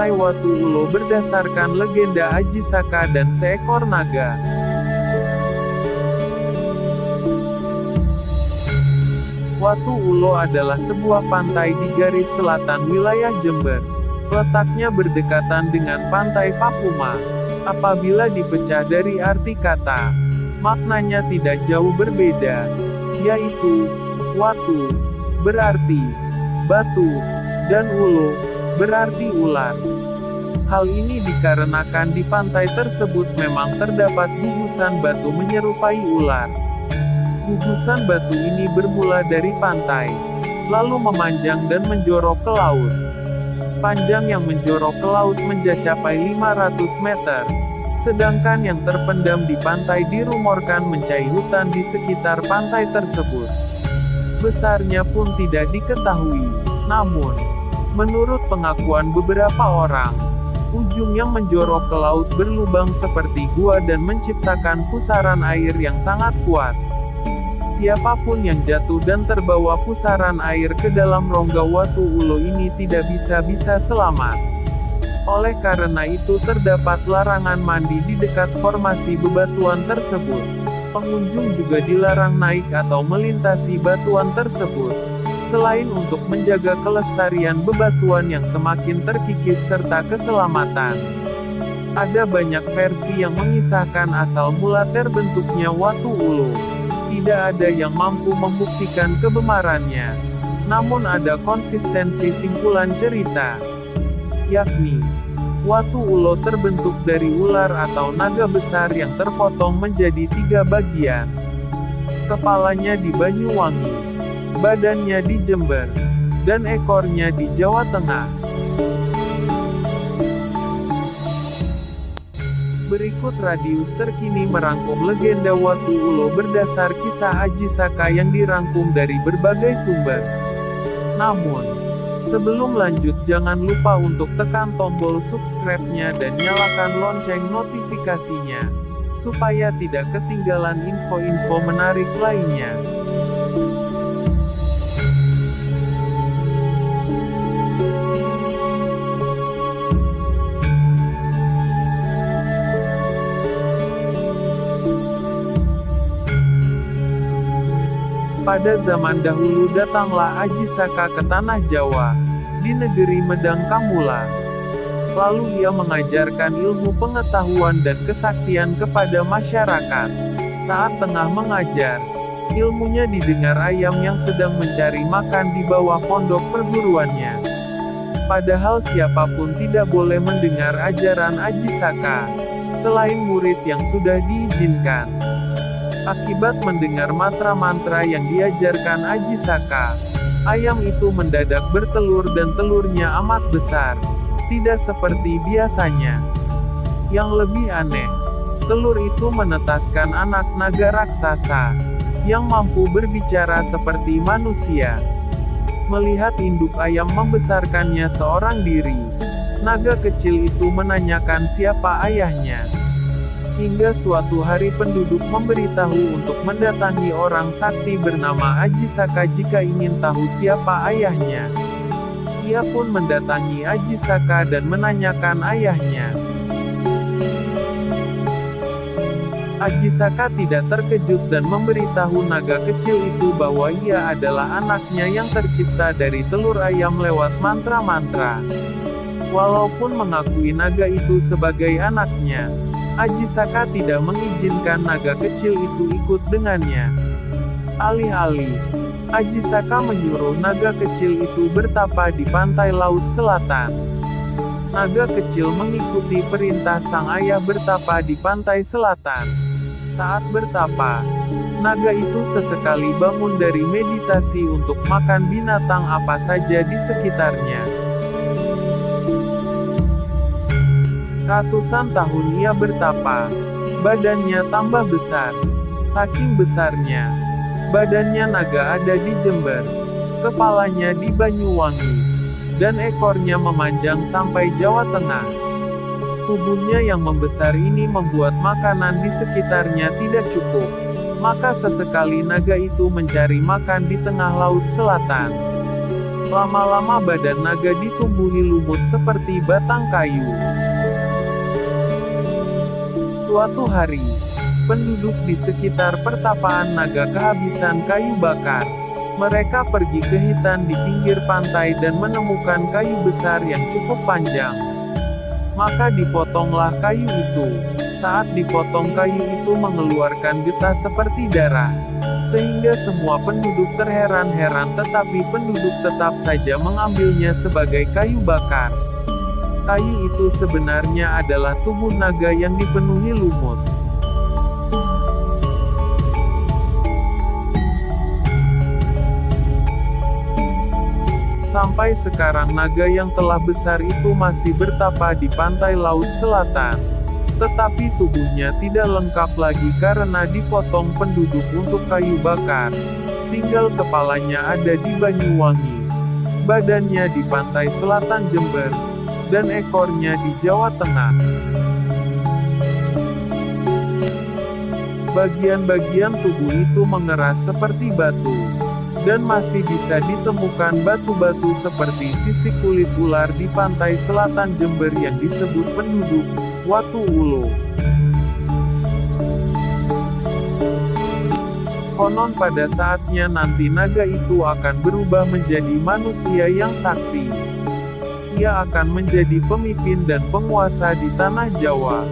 Pantai Watu Ulo berdasarkan legenda Aji Saka dan seekor naga. Watu Ulo adalah sebuah pantai di garis selatan wilayah Jember. Letaknya berdekatan dengan Pantai Papuma. Apabila dipecah dari arti kata, maknanya tidak jauh berbeda, yaitu watu berarti batu, dan ulo berarti ular. Hal ini dikarenakan di pantai tersebut memang terdapat gugusan batu menyerupai ular. Gugusan batu ini bermula dari pantai, lalu memanjang dan menjorok ke laut. Panjang yang menjorok ke laut mencapai 500 meter, sedangkan yang terpendam di pantai dirumorkan mencapai hutan di sekitar pantai tersebut. Besarnya pun tidak diketahui, namun, menurut pengakuan beberapa orang, ujung yang menjorok ke laut berlubang seperti gua dan menciptakan pusaran air yang sangat kuat. Siapapun yang jatuh dan terbawa pusaran air ke dalam rongga Watu Ulo ini tidak bisa selamat. Oleh karena itu terdapat larangan mandi di dekat formasi bebatuan tersebut. Pengunjung juga dilarang naik atau melintasi batuan tersebut. Selain untuk menjaga kelestarian bebatuan yang semakin terkikis serta keselamatan. Ada banyak versi yang mengisahkan asal mula terbentuknya Watu Ulo. Tidak ada yang mampu membuktikan kebenarannya. Namun ada konsistensi simpulan cerita, yakni Watu Ulo terbentuk dari ular atau naga besar yang terpotong menjadi 3 bagian. Kepalanya di Banyuwangi, badannya di Jember, dan ekornya di Jawa Tengah. Berikut radius terkini merangkum legenda Watu Ulo berdasar kisah Aji Saka yang dirangkum dari berbagai sumber. Namun, sebelum lanjut jangan lupa untuk tekan tombol subscribe-nya dan nyalakan lonceng notifikasinya, supaya tidak ketinggalan info-info menarik lainnya. Pada zaman dahulu datanglah Aji Saka ke tanah Jawa, di negeri Medang Kamula. Lalu ia mengajarkan ilmu pengetahuan dan kesaktian kepada masyarakat. Saat tengah mengajar, ilmunya didengar ayam yang sedang mencari makan di bawah pondok perguruannya. Padahal siapapun tidak boleh mendengar ajaran Aji Saka, selain murid yang sudah diizinkan. Akibat mendengar mantra-mantra yang diajarkan Aji Saka, ayam itu mendadak bertelur dan telurnya amat besar. Tidak seperti biasanya. Yang lebih aneh, telur itu menetaskan anak naga raksasa, yang mampu berbicara seperti manusia. Melihat induk ayam membesarkannya seorang diri, naga kecil itu menanyakan siapa ayahnya. Hingga suatu hari penduduk memberitahu untuk mendatangi orang sakti bernama Aji Saka jika ingin tahu siapa ayahnya. Ia pun mendatangi Aji Saka dan menanyakan ayahnya. Aji Saka tidak terkejut dan memberitahu naga kecil itu bahwa ia adalah anaknya yang tercipta dari telur ayam lewat mantra-mantra. Walaupun mengakui naga itu sebagai anaknya, Aji Saka tidak mengizinkan naga kecil itu ikut dengannya. Alih-alih, Aji Saka menyuruh naga kecil itu bertapa di pantai laut selatan. Naga kecil mengikuti perintah sang ayah bertapa di pantai selatan. Saat bertapa, naga itu sesekali bangun dari meditasi untuk makan binatang apa saja di sekitarnya. Ratusan tahun ia bertapa, badannya tambah besar. Saking besarnya, badannya naga ada di Jember, kepalanya di Banyuwangi, dan ekornya memanjang sampai Jawa Tengah. Tubuhnya yang membesar ini membuat makanan di sekitarnya tidak cukup, maka sesekali naga itu mencari makan di tengah laut selatan. Lama-lama badan naga ditumbuhi lumut seperti batang kayu. Suatu hari, penduduk di sekitar pertapaan naga kehabisan kayu bakar. Mereka pergi ke hutan di pinggir pantai dan menemukan kayu besar yang cukup panjang. Maka dipotonglah kayu itu. Saat dipotong, kayu itu mengeluarkan getah seperti darah. Sehingga semua penduduk terheran-heran, tetapi penduduk tetap saja mengambilnya sebagai kayu bakar. Kayu itu sebenarnya adalah tubuh naga yang dipenuhi lumut. Sampai sekarang naga yang telah besar itu masih bertapa di pantai laut selatan. Tetapi tubuhnya tidak lengkap lagi karena dipotong penduduk untuk kayu bakar. Tinggal kepalanya ada di Banyuwangi, badannya di pantai selatan Jember, dan ekornya di Jawa Tengah. Bagian-bagian tubuh itu mengeras seperti batu. Dan masih bisa ditemukan batu-batu seperti sisik kulit ular di pantai selatan Jember yang disebut penduduk Watu Ulo. Konon pada saatnya nanti naga itu akan berubah menjadi manusia yang sakti. Ia akan menjadi pemimpin dan penguasa di tanah Jawa.